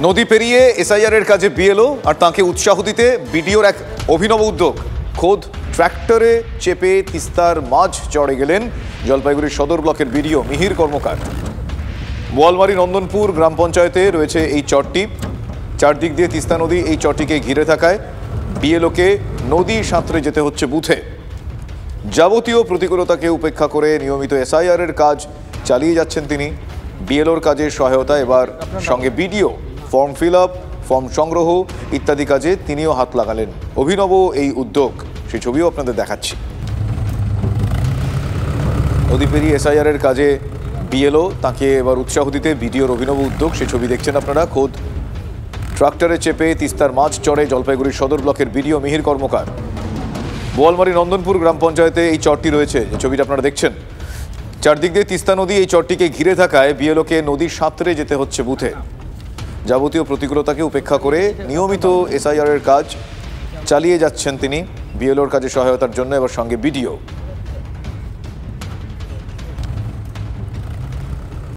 নদী পেরিয়ে এসআইআর এর কাজে বিএলও আর তাকে উৎসাহ দিতে বিডিওর এক অভিনব উদ্যোগ। খোদ ট্র্যাক্টরে চেপে তিস্তার মাঝ চড়ে গেলেন জলপাইগুড়ি সদর ব্লকের বিডিও মিহির কর্মকার। বোয়ালমারি নন্দনপুর গ্রাম পঞ্চায়েতে রয়েছে এই চরটি। চারদিক দিয়ে তিস্তা নদী এই চরটিকে ঘিরে থাকায় বিএলওকে নদী সাঁতরে যেতে হচ্ছে বুথে। যাবতীয় প্রতিকূলতাকে উপেক্ষা করে নিয়মিত এসআইআর এর কাজ চালিয়ে যাচ্ছেন তিনি। বিএলওর কাজের সহায়তা এবার সঙ্গে BDO form fill up, form সংগ্রহ ইত্যাদি কাজে তিনিও হাত লাগালেন। অভিনব এই উদ্যোগ, সেই ছবিও আপনাদের দেখাচ্ছি। নদী পেরিয়ে এসআইআর এর কাজে বিএলও তাকে এবার উৎসাহ দিতে বিডিওর অভিনব উদ্যোগ, সেই ছবি দেখছেন আপনারা। খোদ ট্রাক্টরে চেপে তিস্তার মাঝ চড়ে জলপাইগুড়ি সদর ব্লকের বিডিও মিহির কর্মকার। বোয়ালমারি নন্দনপুর গ্রাম পঞ্চায়েতে এই চরটি রয়েছে, যে ছবিটা আপনারা দেখছেন। চারদিক দিয়ে তিস্তা নদী এই চরটিকে ঘিরে থাকায় বিএলওকে নদীর সাঁতরে যেতে হচ্ছে বুথে। যাবতীয় প্রতিকূলতাকে উপেক্ষা করে নিয়মিত এসআইআর এর কাজ চালিয়ে যাচ্ছেন তিনি। বিএলওর কাজে সহায়তার জন্য এবার সঙ্গে বিডিও।